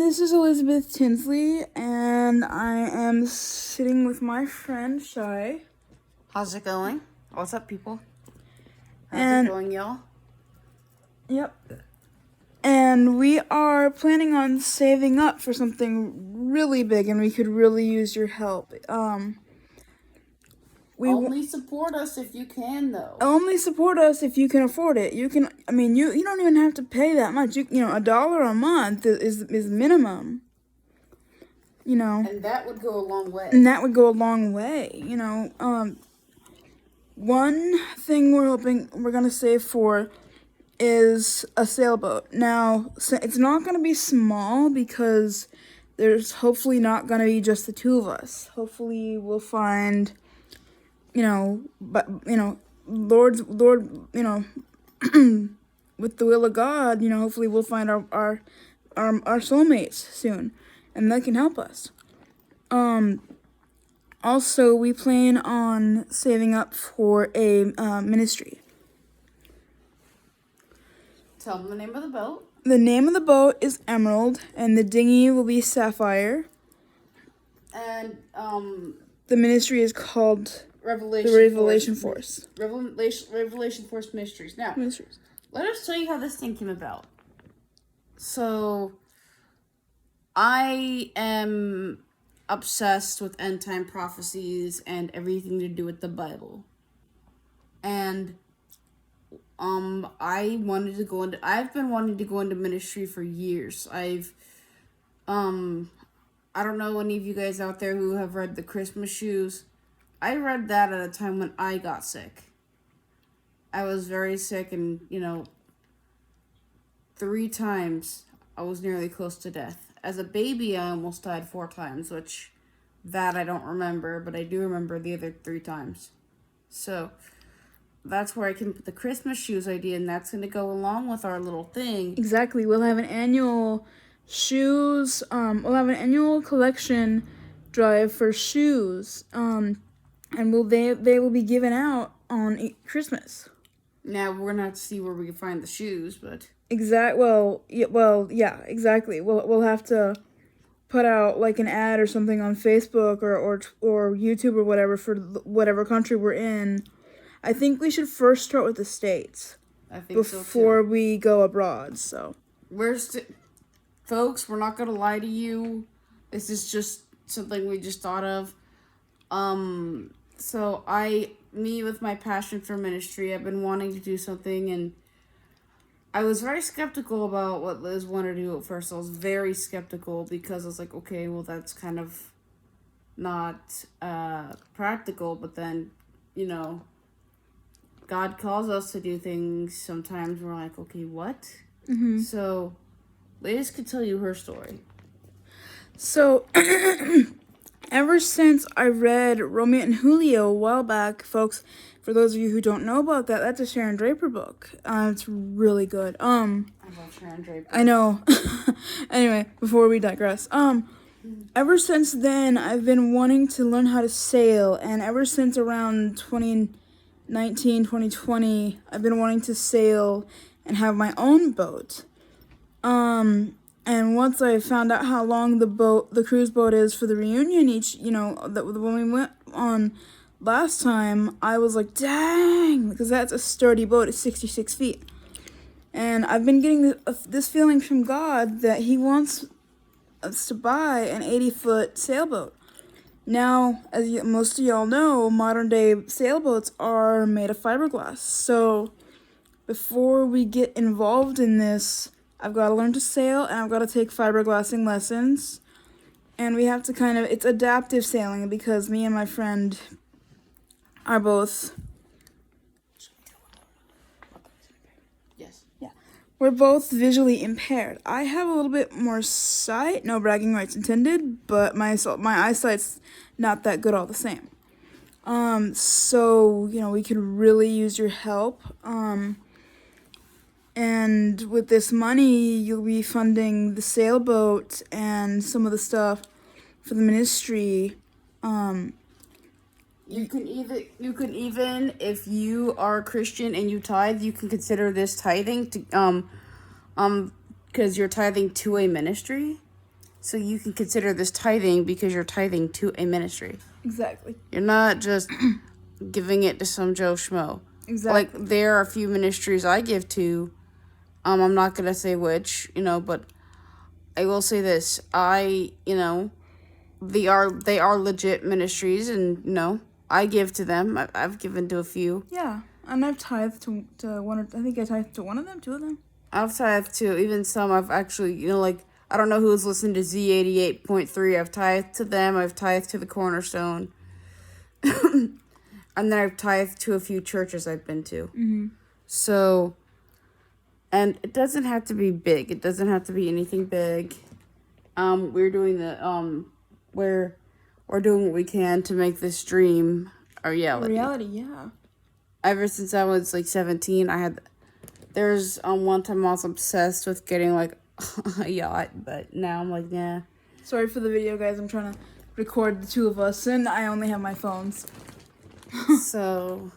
this is Elizabeth Tinsley, and I am sitting with my friend, Chey. How's it going? What's up, people? How's it going, y'all? Yep. And we are planning on saving up for something really big, and we could really use your help. Only support us if you can, though. Only support us if you can afford it. You don't even have to pay that much. $1 a month is minimum. And that would go a long way. One thing we're gonna save for is a sailboat. Now, it's not gonna be small because there's hopefully not gonna be just the two of us. Hopefully we'll find, Lord, with the will of God, hopefully we'll find our soulmates soon, and that can help us. Also, we plan on saving up for a ministry. Tell them the name of the boat. The name of the boat is Emerald, and the dinghy will be Sapphire. And the ministry is called Revelation Force. Revelation Force Ministries. Now, let us tell you how this thing came about. So, I am obsessed with end time prophecies and everything to do with the Bible. And I've been wanting to go into ministry for years. I don't know any of you guys out there who have read The Christmas Shoes. I read that at a time when I got sick. I was very sick, and 3 times I was nearly close to death. As a baby, I almost died 4 times, which that I don't remember, but I do remember the other 3 times. So that's where I came up with the Christmas shoes idea, and that's going to go along with our little thing. Exactly. We'll have an annual shoes. We'll have an annual collection drive for shoes. And they will be given out on Christmas. Now we're gonna have to see where we can find the shoes, but exactly. We'll have to put out like an ad or something on Facebook or YouTube or whatever for whatever country we're in. I think we should first start with the States. I think so too. Before we go abroad. So folks, we're not gonna lie to you. This is just something we just thought of. So me with my passion for ministry, I've been wanting to do something, and I was very skeptical about what Liz wanted to do at first. I was very skeptical because I was like, okay, well, that's kind of not practical, but then, God calls us to do things sometimes. We're like, okay, what? Mm-hmm. So Liz could tell you her story. So ever since I read Romeo and Julio a while back, folks, for those of you who don't know about that, that's a Sharon Draper book. It's really good. I love Sharon Draper. I know. Anyway, before we digress, ever since then, I've been wanting to learn how to sail, and ever since around 2019, 2020, I've been wanting to sail and have my own boat. And once I found out how long the cruise boat is for the reunion when we went on last time, I was like, dang, because that's a sturdy boat. It's 66 feet. And I've been getting this feeling from God that he wants us to buy an 80-foot sailboat. Now, as most of y'all know, modern-day sailboats are made of fiberglass. So before we get involved in this, I've got to learn to sail, and I've got to take fiberglassing lessons. And we have to it's adaptive sailing because me and my friend are both... Yes. Yeah. We're both visually impaired. I have a little bit more sight, no bragging rights intended, but my eyesight's not that good all the same. So, we could really use your help. And with this money, you'll be funding the sailboat and some of the stuff for the ministry. You can even, if you are a Christian and you tithe, you can consider this tithing to, because you're tithing to a ministry. So you can consider this tithing because you're tithing to a ministry. Exactly. You're not just giving it to some Joe Schmo. Exactly. Like, there are a few ministries I give to. I'm not going to say which, but I will say this. They are legit ministries, and, I give to them. I've given to a few. Yeah. And I've tithed to one. I think I tithed to one of them, two of them. I've tithed to even some I've actually, I don't know who's listening to Z88.3. I've tithed to them. I've tithed to the Cornerstone. And then I've tithed to a few churches I've been to. Mm-hmm. So, and it doesn't have to be big. It doesn't have to be anything big. We're doing we're doing what we can to make this dream a reality. Yeah. Ever since I was 17, there's one time I was obsessed with getting a yacht, but now I'm like, nah. Sorry for the video, guys. I'm trying to record the two of us, and I only have my phones. So,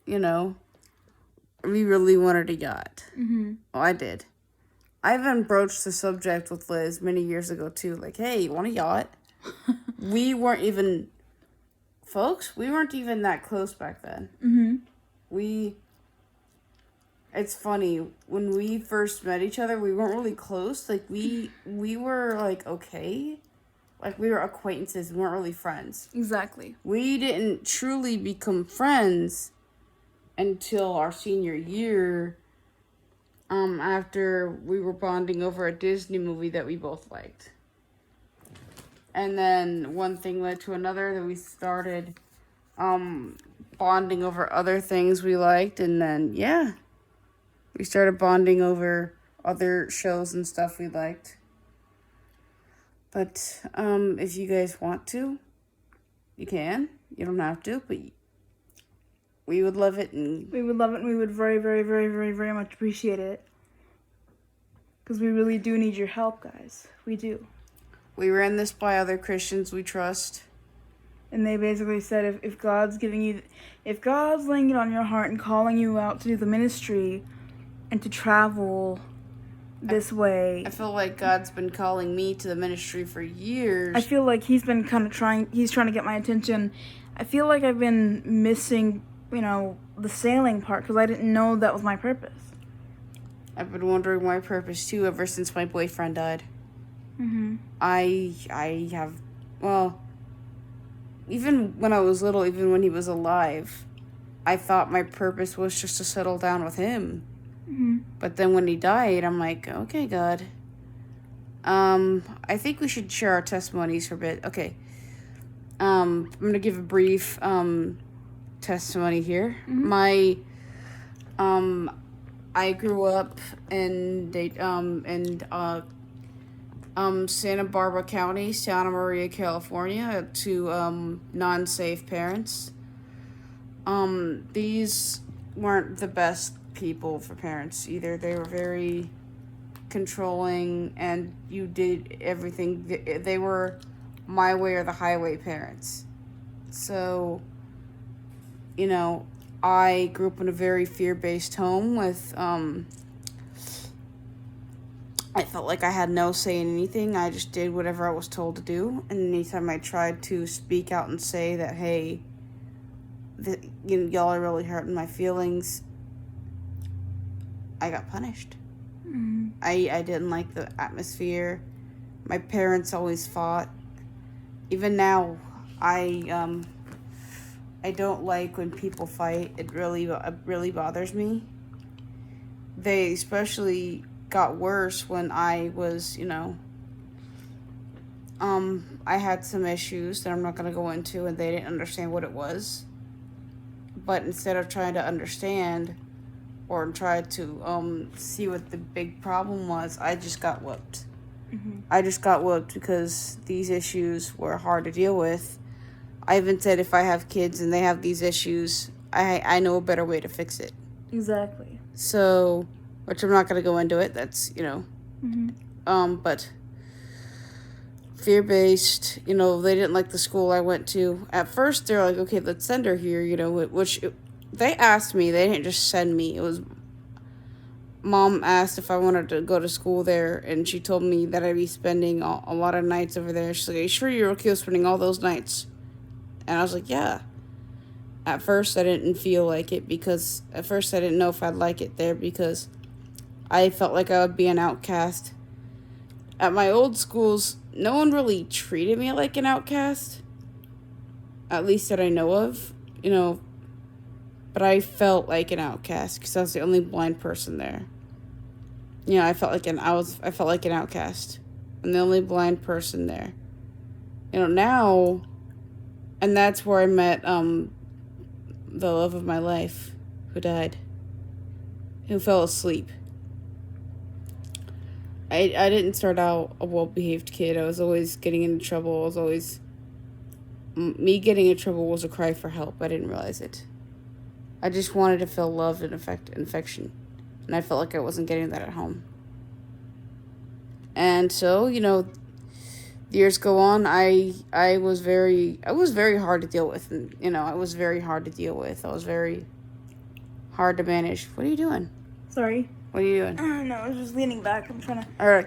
we really wanted a yacht. Mm-hmm. Oh, I did. I even broached the subject with Liz many years ago, too. Like, hey, you want a yacht? We weren't even that close back then. Mm-hmm. It's funny, when we first met each other, we weren't really close. We were, okay. We were acquaintances. We weren't really friends. Exactly. We didn't truly become friends until our senior year, after we were bonding over a Disney movie that we both liked. And then one thing led to another, that we started bonding over other things we liked, and then, yeah, we started bonding over other shows and stuff we liked. But if you guys want to, you can. You don't have to, but we would love it. We would love it, and we would very, very, very, very, very much appreciate it. Because we really do need your help, guys. We do. We ran this by other Christians we trust. And they basically said if God's laying it on your heart and calling you out to do the ministry and to travel this way. I feel like God's been calling me to the ministry for years. I feel like he's been trying to get my attention. I feel like I've been missing, the sailing part, because I didn't know that was my purpose. I've been wondering my purpose too ever since my boyfriend died. Mm-hmm. I have, even when I was little, even when he was alive, I thought my purpose was just to settle down with him. Mm-hmm. But then when he died, I'm like, okay, God. I think we should share our testimonies for a bit. Okay. I'm going to give a brief testimony here. Mm-hmm. I grew up in Santa Barbara County, Santa Maria, California, to non-safe parents. These weren't the best people for parents either. They were very controlling, and you did everything. They were my way or the highway parents. So, I grew up in a very fear-based home with, I felt like I had no say in anything. I just did whatever I was told to do. And anytime I tried to speak out and say that, hey, y'all are really hurting my feelings, I got punished. Mm-hmm. I didn't like the atmosphere. My parents always fought. Even now, I don't like when people fight. It really bothers me. They especially got worse when I was, I had some issues that I'm not going to go into, and they didn't understand what it was. But instead of trying to understand or try to see what the big problem was, I just got whooped. Mm-hmm. I just got whooped because these issues were hard to deal with. I even said if I have kids and they have these issues, I know a better way to fix it. Exactly. So, which I'm not going to go into it. That's, Mm-hmm. But fear-based, they didn't like the school I went to. At first, they're like, okay, let's send her here, which they asked me. They didn't just send me. It was mom asked if I wanted to go to school there, and she told me that I'd be spending a lot of nights over there. She's like, "Are you sure you're okay with spending all those nights?" And I was like, "Yeah." At first, I didn't feel like it because at first I didn't know if I'd like it there because I felt like I would be an outcast. At my old schools, no one really treated me like an outcast, at least that I know of, but I felt like an outcast because I was the only blind person there. I felt like I felt like an outcast. I'm the only blind person there. Now, and that's where I met the love of my life, who died, who fell asleep. I didn't start out a well-behaved kid. I was always getting into trouble. Me getting in trouble was a cry for help. I didn't realize it. I just wanted to feel love and affection. And I felt like I wasn't getting that at home. And so, the years go on. I was very hard to deal with. And, I was very hard to deal with. I was very hard to manage. What are you doing? Sorry. What are you doing? No, I was just leaning back. I'm trying to. All right.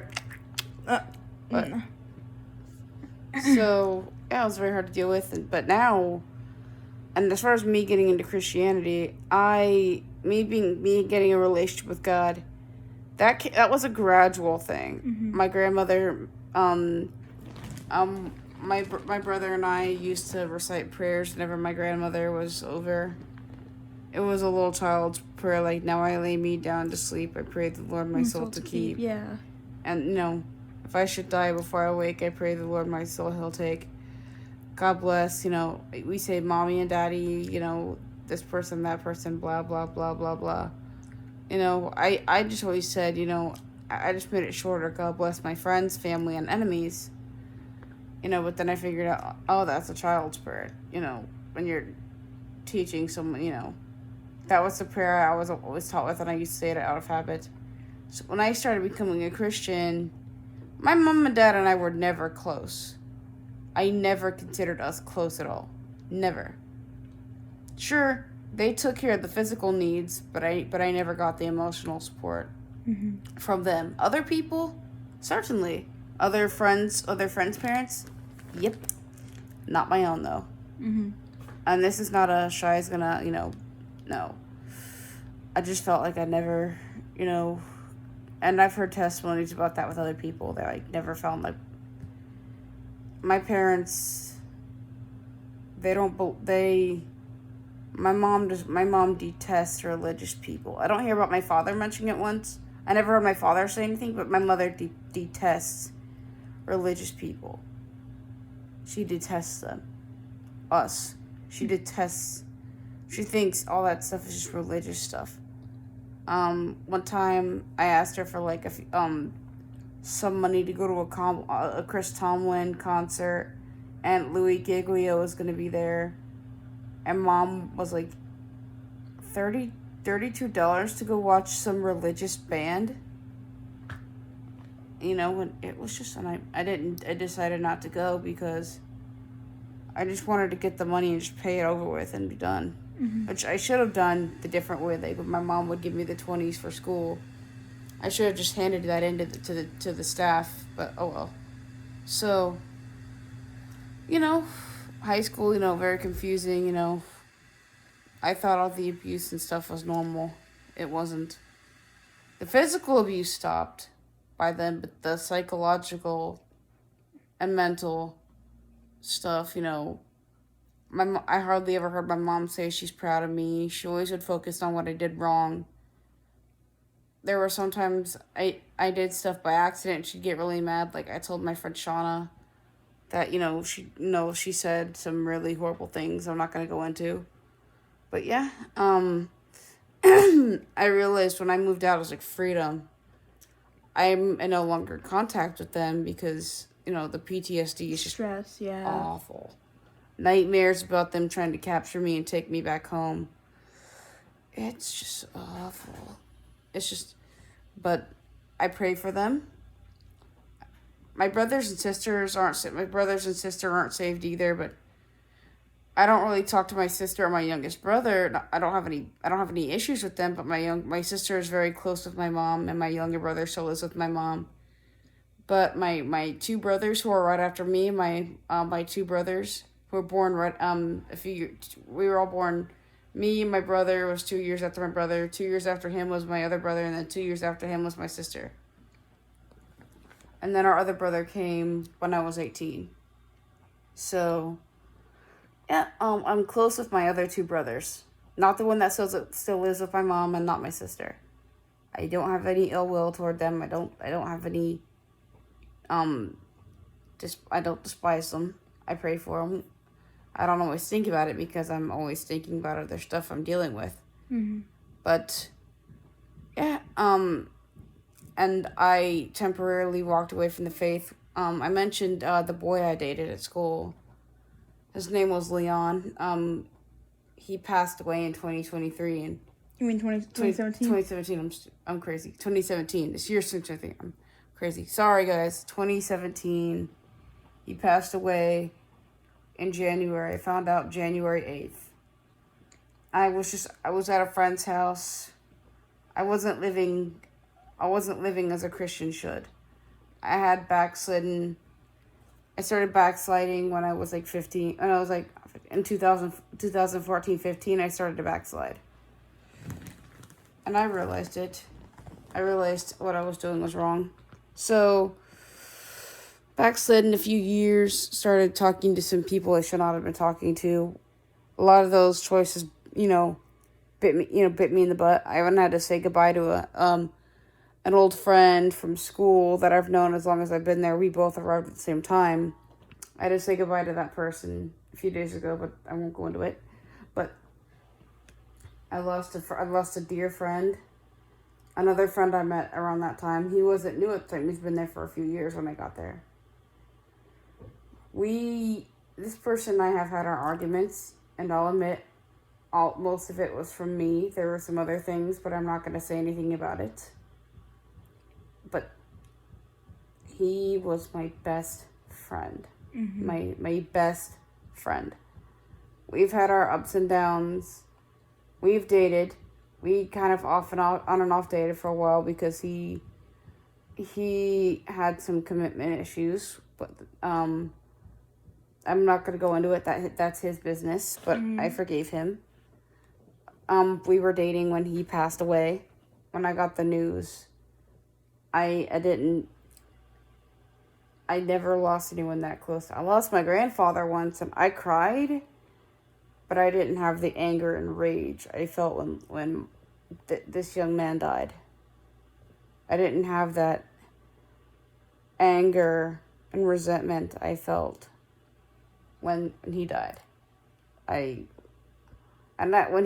What? So, yeah, it was very hard to deal with. But now, and as far as me getting into Christianity, me getting a relationship with God, that was a gradual thing. Mm-hmm. My grandmother, my brother and I used to recite prayers whenever my grandmother was over. It was a little child's prayer, like, "Now I lay me down to sleep. I pray the Lord my soul to keep." Yeah. And, if I should die before I wake, I pray the Lord my soul he'll take. God bless, we say mommy and daddy, this person, that person, blah, blah, blah, blah, blah. I just always said, I just made it shorter. God bless my friends, family, and enemies. But then I figured out, oh, that's a child's prayer. When you're teaching someone, that was the prayer I was always taught with, and I used to say it out of habit. So when I started becoming a Christian, my mom and dad and I were never close. I never considered us close at all. Never. Sure, they took care of the physical needs, but I never got the emotional support from them. Other people, certainly. Other friends' parents, yep. Not my own, though. Mm-hmm. And this is not a Shy's gonna, no. I just felt like I never, and I've heard testimonies about that with other people that I never found like. My parents, my mom detests religious people. I don't hear about my father mentioning it once. I never heard my father say anything, but my mother detests religious people. She detests them. Us. She thinks all that stuff is just religious stuff. One time I asked her for like some money to go to a Chris Tomlin concert, and Louis Giglio was going to be there, and Mom was like, $32 to go watch some religious band. When it was just, and I decided not to go because I just wanted to get the money and just pay it over with and be done. Mm-hmm. Which I should have done the different way. Like, my mom would give me the 20s for school. I should have just handed that in to the staff, but oh well. So, high school, very confusing, I thought all the abuse and stuff was normal. It wasn't. The physical abuse stopped by then, but the psychological and mental stuff, I hardly ever heard my mom say she's proud of me. She always would focus on what I did wrong. There were sometimes I did stuff by accident and she'd get really mad. Like, I told my friend Shauna that, she said some really horrible things I'm not going to go into. But yeah, I realized when I moved out, I was like, freedom. I'm no longer in contact with them because, the PTSD is just stress, yeah. Awful. Nightmares about them trying to capture me and take me back home. It's just awful. It's just, but I pray for them. My brothers and sister aren't saved either, but I don't really talk to my sister or my youngest brother. I don't have any issues with them, but my sister is very close with my mom, and my younger brother still lives with my mom. But my two brothers who are right after me, my two brothers who were born right we were all born. Me and my brother was 2 years after my brother. 2 years after him was my other brother, and then 2 years after him was my sister. And then our other brother came when I was 18. So, yeah, I'm close with my other two brothers. Not the one that still lives with my mom, and not my sister. I don't have any ill will toward them. I don't have any. I don't despise them. I pray for them. I don't always think about it because I'm always thinking about other stuff I'm dealing with. Mm-hmm. But, yeah, and I temporarily walked away from the faith. I mentioned the boy I dated at school. His name was Leon. He passed away in 2023. And You mean 2017? 2017. I'm crazy. 2017. This year's 2023. I'm crazy. Sorry, guys. 2017. He passed away in January. I found out January 8th. I was at a friend's house. I wasn't living as a Christian should. I had backslidden. I started backsliding when I was like 15. And I was like, in 2014, 15, I started to backslide. And I realized it. I realized what I was doing was wrong. So, backslid in a few years, started talking to some people I should not have been talking to. A lot of those choices, bit me in the butt. I even had to say goodbye to an old friend from school that I've known as long as I've been there. We both arrived at the same time. I had to say goodbye to that person a few days ago, but I won't go into it. But I lost a dear friend. Another friend I met around that time. He wasn't new at the time. He's been there for a few years when I got there. This person and I have had our arguments, and I'll admit, most of it was from me. There were some other things, but I'm not going to say anything about it. But he was my best friend. Mm-hmm. My best friend. We've had our ups and downs. We've dated. We kind of on and off dated for a while because he had some commitment issues, but I'm not going to go into it. That's his business, but I forgave him. We were dating when he passed away. When I got the news, I never lost anyone that close. I lost my grandfather once, and I cried, but I didn't have the anger and rage I felt when this young man died. I didn't have that anger and resentment I felt when he died. When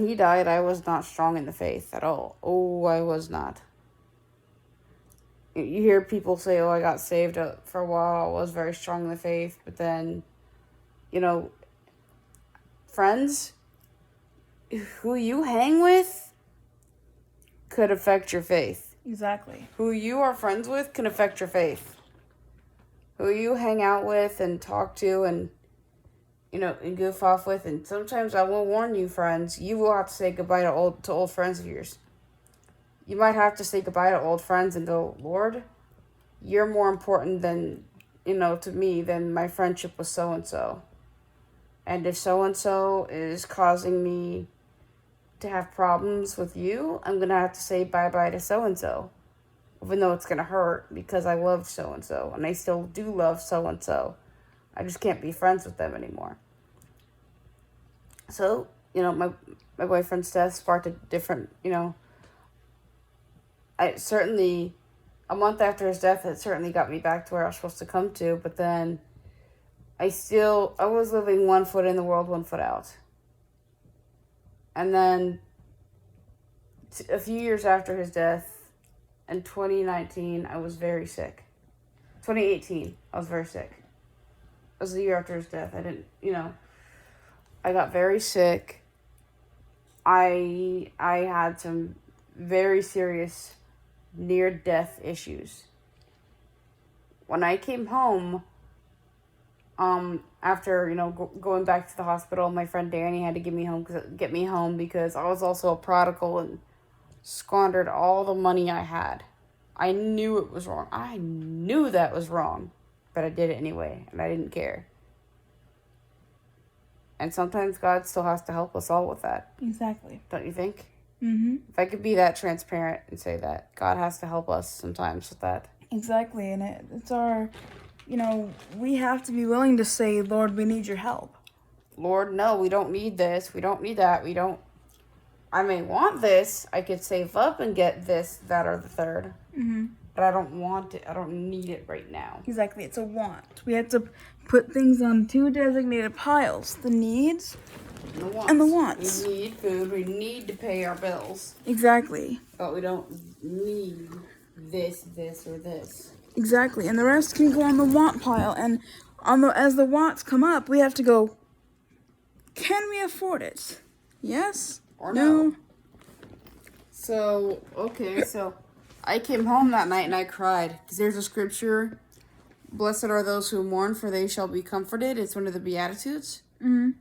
he died, I was not strong in the faith at all. Oh, I was not. You hear people say, I got saved for a while. I was very strong in the faith. But then, friends, who you hang with could affect your faith. Exactly. Who you are friends with can affect your faith. Who you hang out with and talk to and goof off with. And sometimes I will warn you, friends, you will have to say goodbye to old friends of yours. You might have to say goodbye to old friends and go, Lord, you're more important than, to me than my friendship with so-and-so. And if so-and-so is causing me to have problems with you, I'm going to have to say bye-bye to so-and-so. Even though it's going to hurt because I love so-and-so. And I still do love so-and-so. I just can't be friends with them anymore. So, my boyfriend's death sparked a different, a month after his death, it certainly got me back to where I was supposed to come to. But then I was living 1 foot in the world, 1 foot out. And then a few years after his death, in 2019, I was very sick. 2018, I was very sick. It was the year after his death. I got very sick. I had some very serious near-death issues. When I came home, After, going back to the hospital, my friend Danny had to get me home because I was also a prodigal and squandered all the money I had. I knew it was wrong. I knew that was wrong, but I did it anyway, and I didn't care. And sometimes God still has to help us all with that. Exactly. Don't you think? Mm-hmm. If I could be that transparent and say that, God has to help us sometimes with that. Exactly, and it's our, we have to be willing to say, Lord, we need your help. Lord, no, we don't need this. We don't need that. I may want this. I could save up and get this, that, or the third. Mm-hmm. But I don't want it. I don't need it right now. Exactly, it's a want. We have to put things on two designated piles: the needs and the wants. We need food. We need to pay our bills. Exactly. But we don't need this, or this. Exactly, and the rest can go on the want pile. And as the wants come up, we have to go, can we afford it? Yes? Or no? So, okay, so I came home that night and I cried. Because there's a scripture, blessed are those who mourn, for they shall be comforted. It's one of the Beatitudes. Mm-hmm.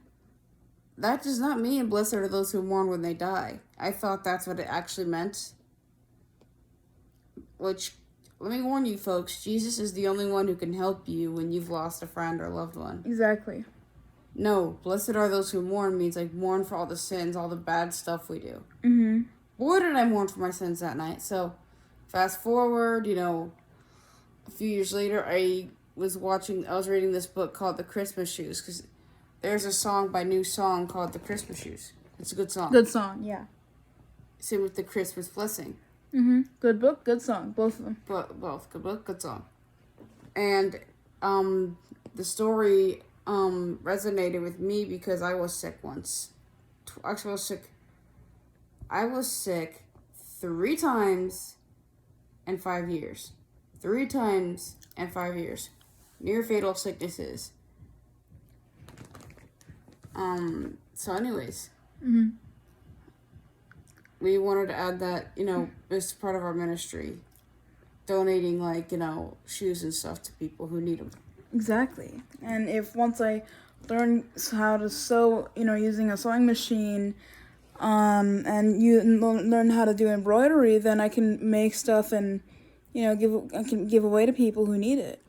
That does not mean blessed are those who mourn when they die. I thought that's what it actually meant. Which, let me warn you folks, Jesus is the only one who can help you when you've lost a friend or loved one. Exactly. No, blessed are those who mourn means like mourn for all the sins, all the bad stuff we do. Mm-hmm. Boy, did I mourn for my sins that night. So, fast forward, a few years later, I was reading this book called The Christmas Shoes, because there's a song by New Song called The Christmas Shoes. It's a good song. Good song, yeah. Same with The Christmas Blessing. Mm-hmm. Good book, good song, both of them. Both, good book, good song. And the story resonated with me because I was sick once. Actually, I was sick 3 times in 5 years. 3 times in 5 years. Near fatal sicknesses. So anyways. Mm-hmm. We wanted to add that, as part of our ministry. Donating, shoes and stuff to people who need them. Exactly. And once I learn how to sew, using a sewing machine, and you learn how to do embroidery, then I can make stuff and, I can give away to people who need it.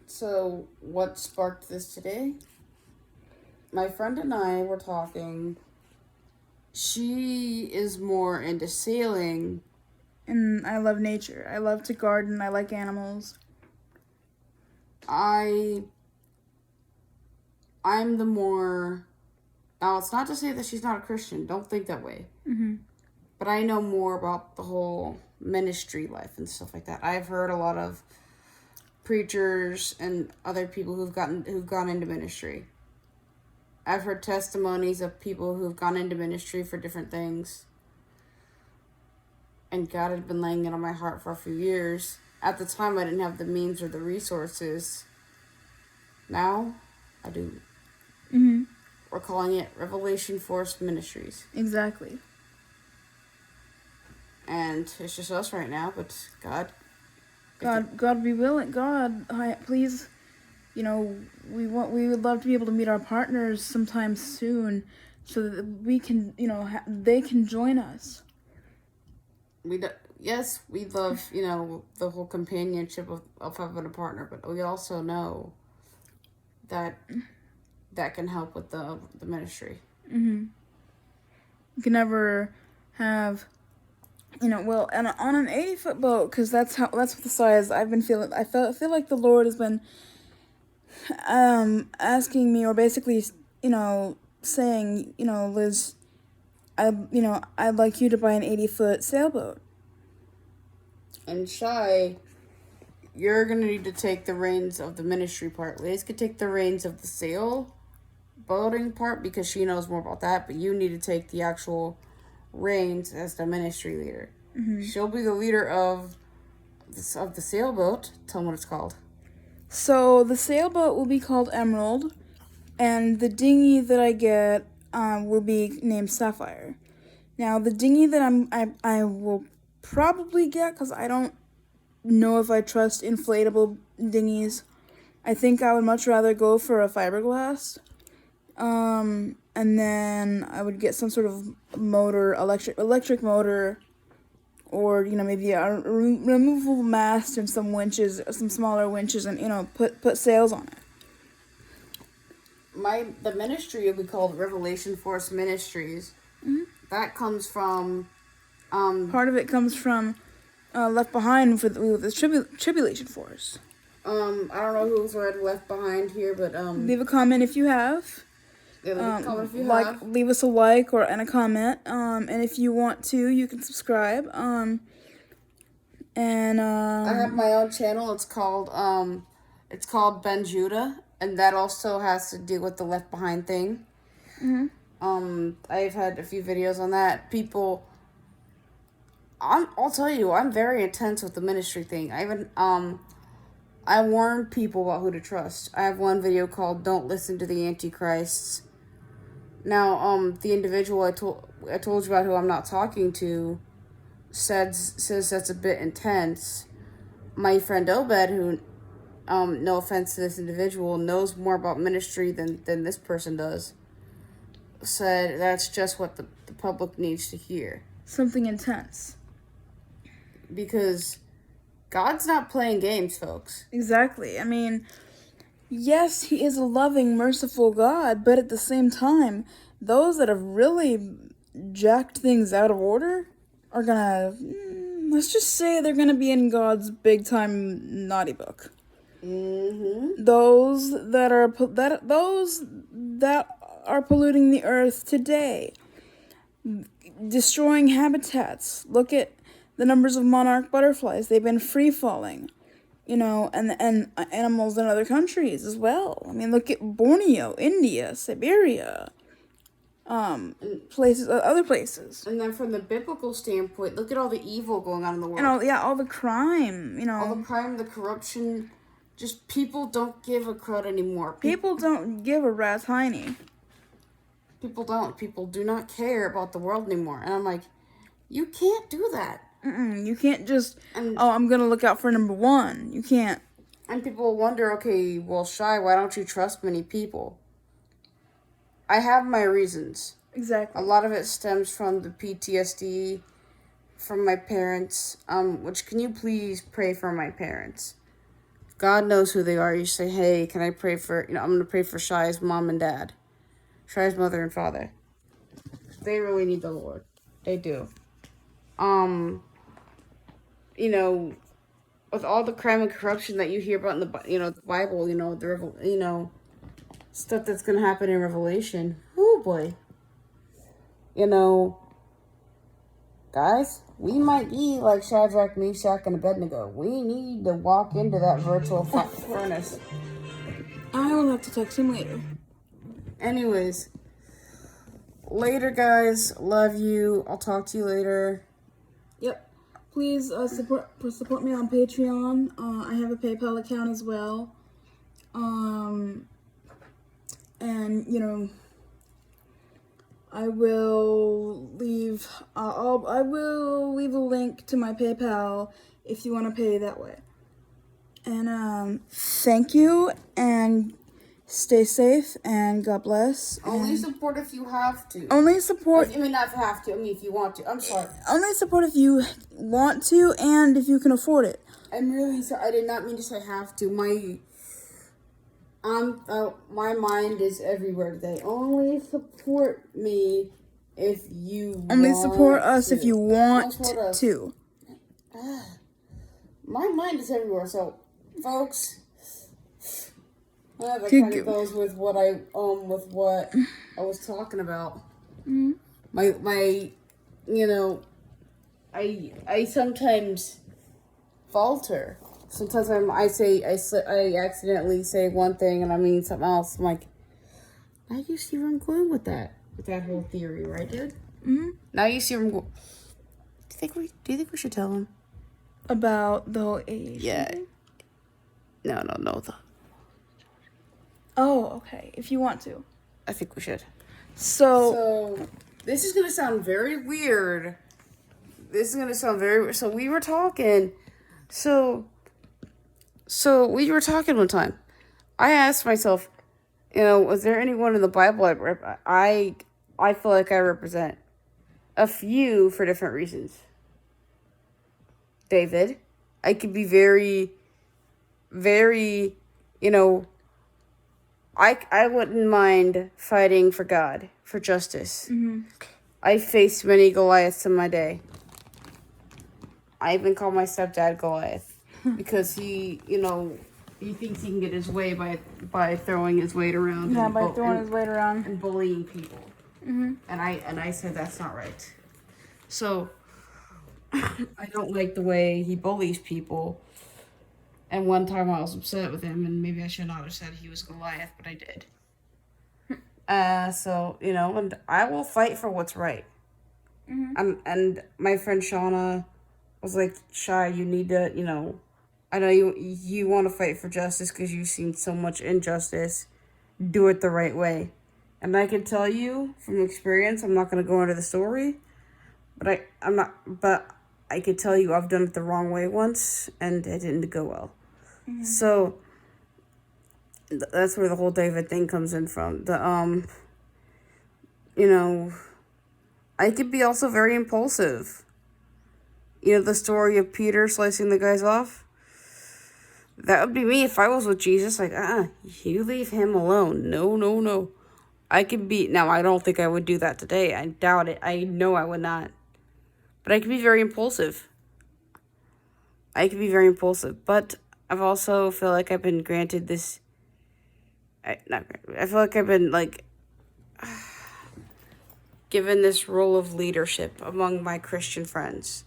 So, what sparked this today? My friend and I were talking. She is more into sailing. And I love nature. I love to garden. I like animals. I'm the more... Now, it's not to say that she's not a Christian. Don't think that way. Mm-hmm. But I know more about the whole ministry life and stuff like that. I've heard a lot of preachers and other people who've gone into ministry. I've heard testimonies of people who've gone into ministry for different things. And God had been laying it on my heart for a few years. At the time, I didn't have the means or the resources. Now, I do. Mm-hmm. We're calling it Revelation Force Ministries. Exactly. And it's just us right now, but God be willing. God, please, we would love to be able to meet our partners sometime soon, so that we can, they can join us. Yes, we love, the whole companionship of having a partner, but we also know that can help with the ministry. Mm-hmm. You can never have, and on an 80-foot boat, because that's the size I've been feeling. I feel like the Lord has been asking me, or basically, saying, Liz, I'd like you to buy an 80-foot sailboat. And Chey, you're going to need to take the reins of the ministry part. Liz could take the reins of the sailboating part because she knows more about that, but you need to take the actual reins as the ministry leader. Mm-hmm. She'll be the leader of the sailboat. Tell them what it's called. So the sailboat will be called Emerald, and the dinghy that I get will be named Sapphire. Now, the dinghy that I will probably get, because I don't know if I trust inflatable dinghies, I think I would much rather go for a fiberglass. And then I would get some sort of motor, electric motor, or maybe a removable mast and some winches, some smaller winches, and put sails on it. The ministry will be called Revelation Force Ministries. Mm-hmm. That comes from part of it comes from Left Behind with the Tribulation Force. I don't know who's read Left Behind here, but leave a comment if you have. Yeah, leave a comment if you have. Leave us a like and a comment. And if you want to, you can subscribe. And I have my own channel. It's called Ben Judah, and that also has to do with the Left Behind thing. Mm-hmm. I've had a few videos on that. I'll tell you, I'm very intense with the ministry thing. I warn people about who to trust. I have one video called "Don't Listen to the Antichrists." Now, the individual I told you about who I'm not talking to says that's a bit intense. My friend Obed, who, no offense to this individual, knows more about ministry than this person does, said that's just what the public needs to hear. Something intense. Because God's not playing games, folks. Exactly. I mean, yes, he is a loving, merciful God, but at the same time, those that have really jacked things out of order are gonna, let's just say they're gonna be in God's big-time naughty book. Mm-hmm. Those that are polluting the earth today, destroying habitats. Look at the numbers of monarch butterflies. They've been free-falling. And animals in other countries as well. I mean, look at Borneo, India, Siberia, places, other places. And then from the biblical standpoint, look at all the evil going on in the world. All the crime, All the crime, the corruption. Just people don't give a crud anymore. People don't give a rat's hiney. People don't. People do not care about the world anymore. And I'm like, you can't do that. You can't just, I'm going to look out for number one. You can't. And people wonder, okay, well, Chey, why don't you trust many people? I have my reasons. Exactly. A lot of it stems from the PTSD from my parents, which can you please pray for my parents? God knows who they are. You say, hey, can I pray for, I'm going to pray for Chey's mom and dad. Chey's mother and father. They really need the Lord. They do. With all the crime and corruption that you hear about in the Bible, the stuff that's gonna happen in Revelation. Oh boy. Guys, we might be like Shadrach, Meshach, and Abednego. We need to walk into that virtual furnace. I will have to text him later. Anyways, later, guys. Love you. I'll talk to you later. Yep. Please support me on Patreon. I have a PayPal account as well. And I will leave a link to my PayPal if you want to pay that way. And thank you, and stay safe, and God bless. Only support if you have to. Only support. I mean, not have to. I mean, if you want to. I'm sorry. Only support if you want to, and if you can afford it. I'm really sorry. I did not mean to say have to. My mind is everywhere today. Only support me if you Only want support us to. if you want to. My mind is everywhere. So, folks, that kind of goes with what I was talking about. Mm-hmm. I sometimes falter. Sometimes I accidentally say one thing and I mean something else. I'm like, now you see where I'm going with that whole theory, right, dude? Mm-hmm. Now you see where I'm going. Do you think we should tell him about the whole Asian Yeah. thing? No. Oh, okay. If you want to. I think we should. So this is gonna sound very weird. So we were talking. So we were talking one time. I asked myself, was there anyone in the Bible I feel like I represent? A few for different reasons. David. I could be very, very, I wouldn't mind fighting for God, for justice. I faced many Goliaths in my day. I even call my stepdad Goliath because he thinks he can get his way by throwing his weight around. Yeah, by throwing his weight around and bullying people. And I said that's not right. So I don't like the way he bullies people. And one time I was upset with him, and maybe I should not have said he was Goliath, but I did. And I will fight for what's right. And my friend Shauna was like, Shy, you need to, I know you want to fight for justice because you've seen so much injustice. Do it the right way. And I can tell you from experience, I'm not going to go into the story, but I could tell you I've done it the wrong way once, and it didn't go well. So that's where the whole David thing comes in from. I could be also very impulsive. The story of Peter slicing the guys off? That would be me if I was with Jesus. Like, you leave him alone. No. I could be... Now, I don't think I would do that today. I doubt it. I know I would not. But I could be very impulsive. But I've also feel like I've been granted this... I feel like I've been, given this role of leadership among my Christian friends.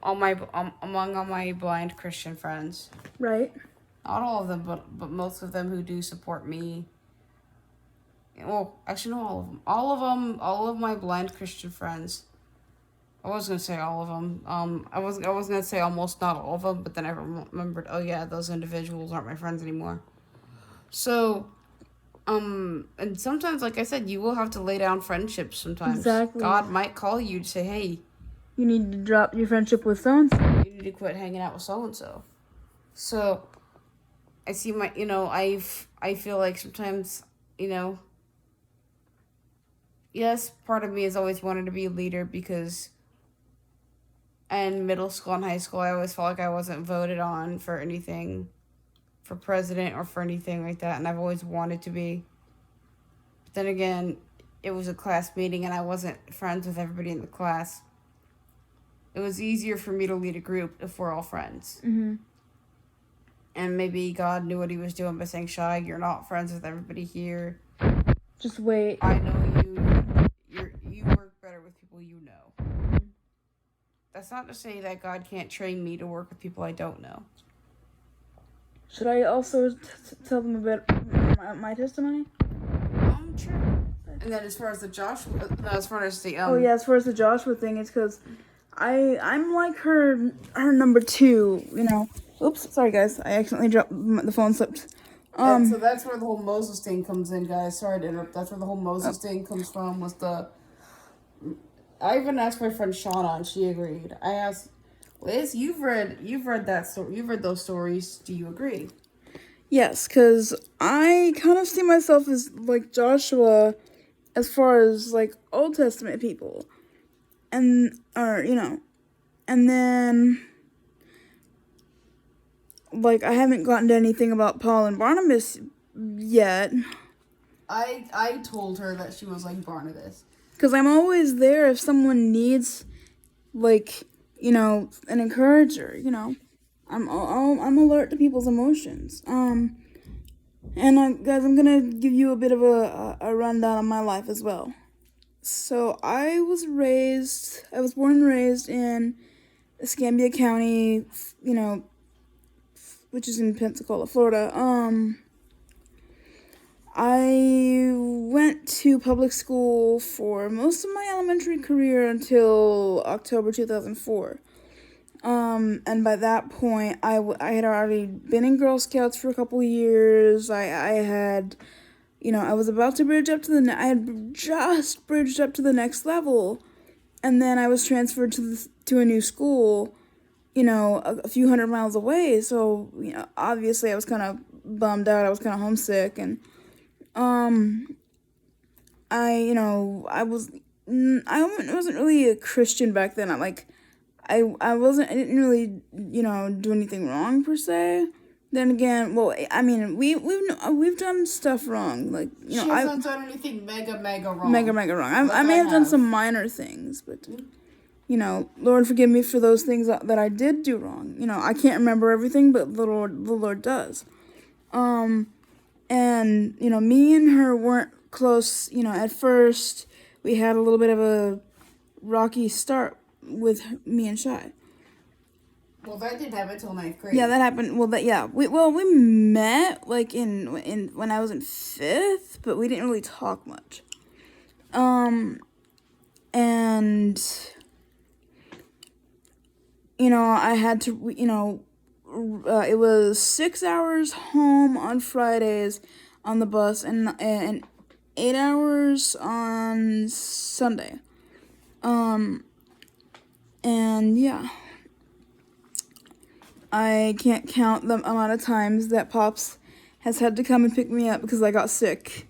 Among all my blind Christian friends. right? Not all of them, but most of them who do support me. Well, actually, not all of them. All of my blind Christian friends. I was gonna say all of them. I was gonna say almost not all of them, but then I remembered. Oh yeah, those individuals aren't my friends anymore. So, and sometimes, like I said, you will have to lay down friendships. Sometimes Exactly. God might call you to say, "Hey, You need to drop your friendship with so-and-so. you need to quit hanging out with so and so." So, I see I feel like sometimes, yes, part of me has always wanted to be a leader because in middle school and high school, I always felt like I wasn't voted on for anything, for president or for anything like that, and I've always wanted to be. But then again, it was a class meeting and I wasn't friends with everybody in the class. It was easier for me to lead a group if we're all friends. And maybe God knew what he was doing by saying, Shy, you're not friends with everybody here. Just wait. I know you work better with people you know. That's not to say that God can't train me to work with people I don't know. Should I also tell them about my testimony? Sure. And then as far as the as far as the as far as the Joshua thing, it's because I'm like her number two. Oops, sorry guys, I accidentally dropped the phone slipped. And so that's where the whole Moses thing comes in, guys. Sorry to interrupt. That's where the whole Moses thing comes from. I even asked my friend Shauna, and she agreed. I asked Liz, you've read that story. You've read those stories. Do you agree? Yes, because I kind of see myself as like Joshua, as far as like Old Testament people, and then. Like, I haven't gotten to anything about Paul and Barnabas yet. I told her that she was like Barnabas. Because I'm always there if someone needs, like, an encourager, I'm alert to people's emotions. And guys, I'm going to give you a bit of a rundown of my life as well. So, I was born and raised in Escambia County, which is in Pensacola, Florida. I went to public school for most of my elementary career until October 2004. And by that point, I had already been in Girl Scouts for a couple of years. I had, I was about to I had just bridged up to the next level. And then I was transferred to a new school, a few hundred miles away. So, obviously I was kind of bummed out. I was kind of homesick, and I wasn't really a Christian back then. I didn't really, do anything wrong per se. Then again, well, I mean, we've done stuff wrong. Like, she hasn't done anything mega wrong. Mega wrong. I may have done some minor things, but, Lord forgive me for those things that I did do wrong. I can't remember everything, but the Lord does. And, me and her weren't close. At first, we had a little bit of a rocky start with me and Chey. Well, that didn't happen until 9th grade. Yeah, that happened. Well, we met like in when I was in 5th, but we didn't really talk much. And I had to, it was 6 hours home on Fridays on the bus, and 8 hours on Sunday. And yeah. I can't count the amount of times that Pops has had to come and pick me up because I got sick.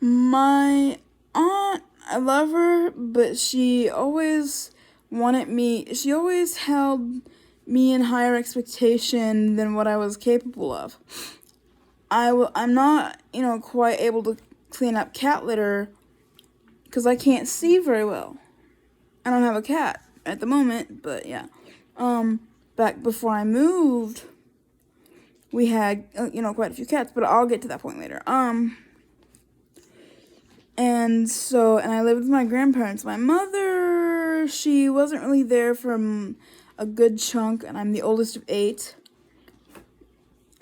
My aunt, I love her, but she always held me in higher expectation than what I was capable of. I'm not, quite able to clean up cat litter because I can't see very well. I don't have a cat at the moment, but yeah. Back before I moved, we had, quite a few cats, but I'll get to that point later. And I lived with my grandparents. My mother, she wasn't really there for a good chunk, and I'm the oldest of 8.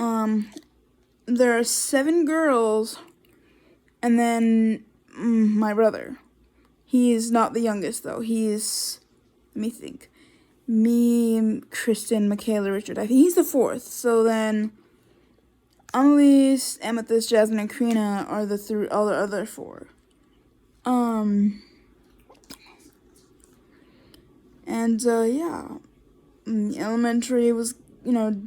There are 7 girls, and then my brother. He's not the youngest, though. He's, let me think, me, Kristen, Michaela, Richard. I think he's the 4th. So then, Annalise, Amethyst, Jasmine, and Karina are the other 4. Yeah. Elementary was,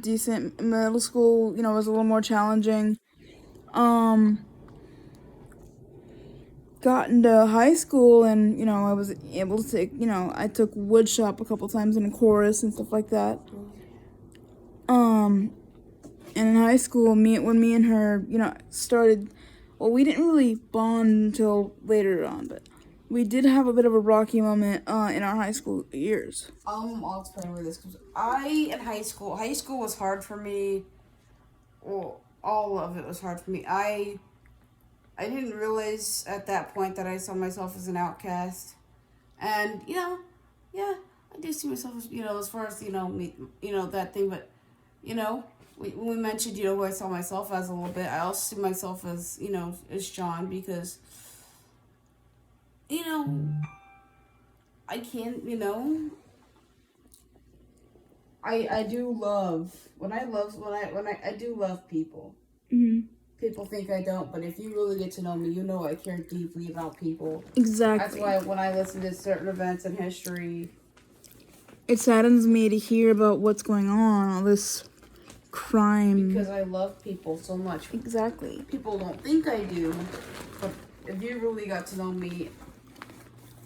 decent. Middle school, was a little more challenging. Got into high school, and I was able to take, I took wood shop a couple times in a chorus and stuff like that. And in high school, when me and her, started, well, we didn't really bond until later on, but we did have a bit of a rocky moment in our high school years. I'll explain where this comes. In high school was hard for me. Well, all of it was hard for me. I didn't realize at that point that I saw myself as an outcast. And, yeah, I do see myself as, as far as, me, that thing. But, when we mentioned, who I saw myself as a little bit, I also see myself as, as John, because, I can't, I do love, I do love people. Mm-hmm. People think I don't, but if you really get to know me, I care deeply about people. Exactly. That's why when I listen to certain events in history, it saddens me to hear about what's going on, all this crime. Because I love people so much. Exactly. People don't think I do, but if you really got to know me,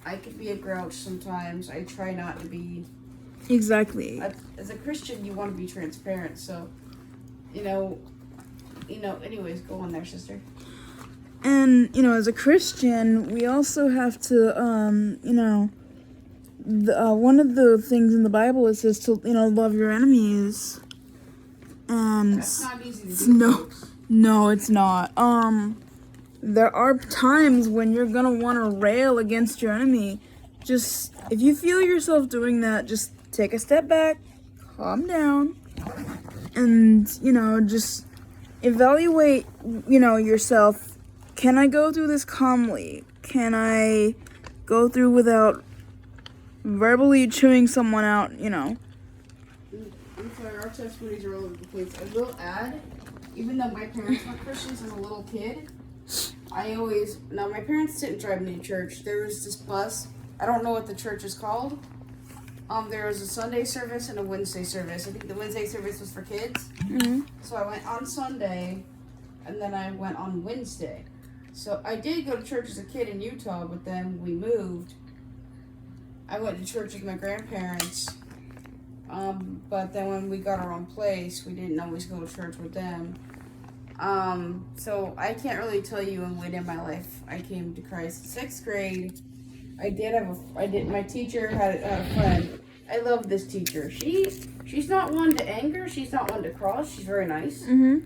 I could be a grouch sometimes. I try not to be. Exactly. As a Christian, you want to be transparent, so, anyways, go on there, sister. And, as a Christian, we also have to, one of the things in the Bible, it says to, love your enemies. And that's not easy to do. No, it's not. There are times when you're gonna want to rail against your enemy. Just, if you feel yourself doing that, just take a step back, calm down, and, just evaluate, yourself. Can I go through this calmly? Can I go through without verbally chewing someone out, I'm sorry, our testimonies are all over the place. I will add, even though my parents were Christians as a little kid, my parents didn't drive me to church. There was this bus. I don't know what the church is called, There was a Sunday service and a Wednesday service. I think the Wednesday service was for kids. Mm-hmm. So I went on Sunday, and then I went on Wednesday. So I did go to church as a kid in Utah, but then we moved. I went to church with my grandparents. But then when we got our own place, we didn't always go to church with them. So I can't really tell you when in my life I came to Christ. 6th grade, my teacher had a friend. I love this teacher. She's not one to anger. She's not one to cross. She's very nice. Mm-hmm.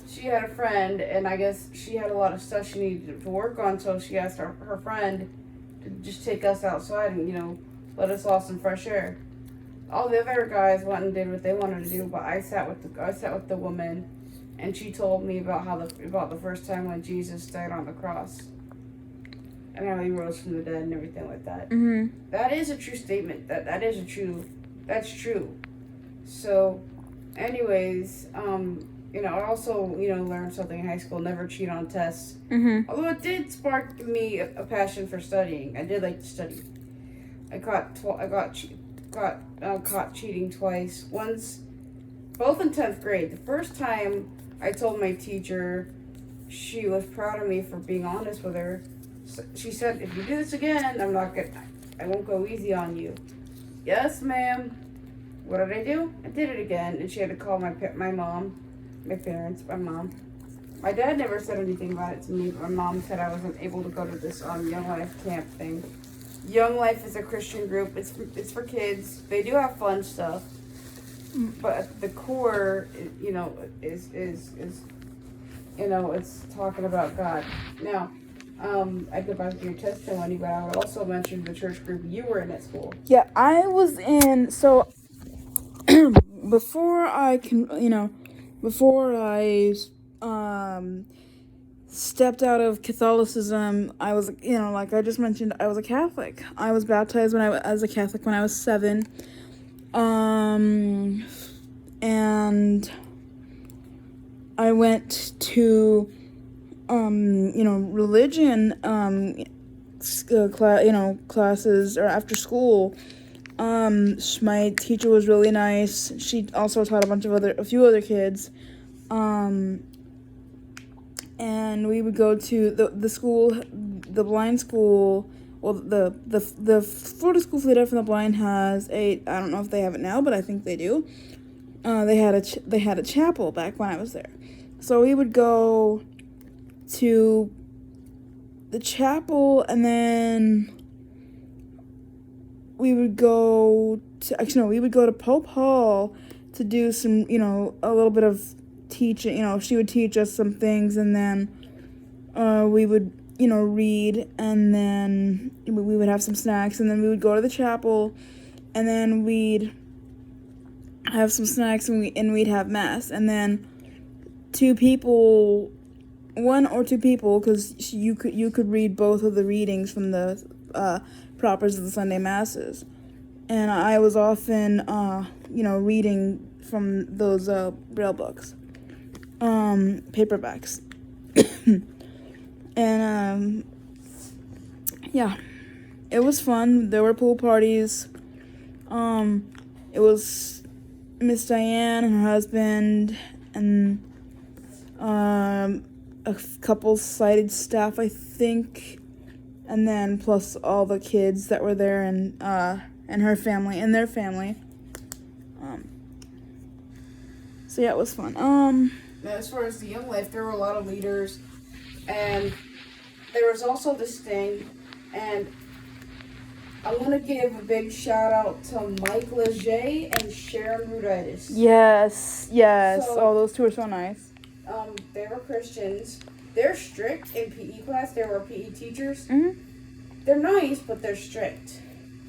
She had a friend, and I guess she had a lot of stuff she needed to work on, so she asked her friend to just take us outside and, let us off some fresh air. All the other guys went and did what they wanted to do, but I sat with the woman, and she told me about the first time when Jesus died on the cross, and how he rose from the dead and everything like that. Mm-hmm. That is a true statement. That's true. So, anyways, I also learned something in high school: never cheat on tests. Mm-hmm. Although it did spark me a passion for studying. I did like to study. I got caught cheating twice. Once, both in 10th grade. The first time I told my teacher, she was proud of me for being honest with her. So she said, "If you do this again, I won't go easy on you." Yes, ma'am. What did I do? I did it again, and she had to call my mom, my parents, my mom. My dad never said anything about it to me, but my mom said I wasn't able to go to this Young Life camp thing. Young Life is a Christian group. It's for kids. They do have fun stuff, but at the core, is it's talking about God. Now, I go back to your testimony, but I would also mention the church group you were in at school. Yeah, I was in. So before I stepped out of Catholicism, I was, like I just mentioned, I was a Catholic. I was baptized as a Catholic when I was 7. And I went to, religion, classes or after school. My teacher was really nice. She also taught a few other kids. And we would go to the school, the blind school. Well, the Florida School for the Deaf and the Blind has I don't know if they have it now, but I think they do. They had a chapel back when I was there, so we would go to the chapel, and then we would go to Pope Hall to do some, a little bit of teaching. She would teach us some things, and then we would, read, and then we would have some snacks, and then we would go to the chapel, and then we'd have some snacks, and we'd have mass, and then one or two people, because you could read both of the readings from the propers of the Sunday masses, and I was often reading from those braille books, paperbacks. And yeah, it was fun. There were pool parties. It was Miss Diane and her husband, and a couple sighted staff, I think, and then plus all the kids that were there, and her family and their family. So yeah, it was fun. As far as the Young Life, there were a lot of leaders, and there was also this thing, and I want to give a big shout out to Mike Leger and Sharon Ruditis. Yes. So, those two are so nice. They were Christians. They're strict in PE class. They were PE teachers. Mm-hmm. They're nice, but they're strict.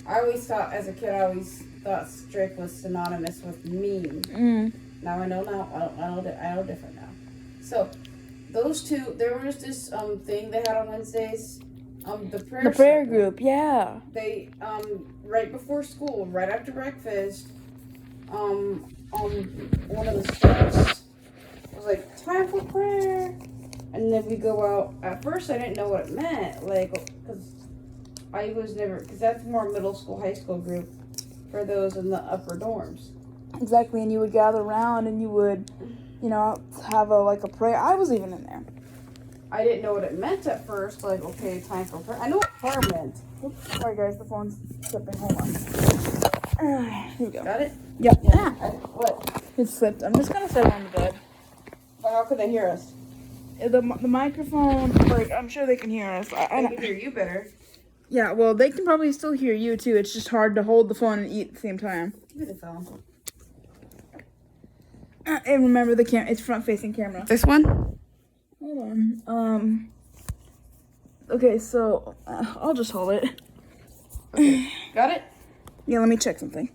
As a kid, I always thought strict was synonymous with mean. Mm. Now I know I know different now. So, those two, there was this thing they had on Wednesdays, the prayer group, yeah. They right before school, right after breakfast, one of the steps was like, "Time for prayer," and then we go out. At first, I didn't know what it meant, because that's more middle school, high school group. for those in the upper dorms. Exactly, and you would gather around and you would, you know, have a prayer. I was even in there. I didn't know what it meant at first. Like, okay, time for prayer. I know what prayer meant. Oops, sorry guys, the phone's slipping. Hold on. Here we go. Got it? Yep. Yeah. What? It slipped. I'm just gonna set it on the bed. But how could they hear us? The microphone, like, I'm sure they can hear us. I can hear you better. Yeah, well, they can probably still hear you too. It's just hard to hold the phone and eat at the same time. Give me the phone. And remember the it's front-facing camera. This one? Hold on. Okay, so I'll just hold it. Okay. Got it? Yeah, let me check something.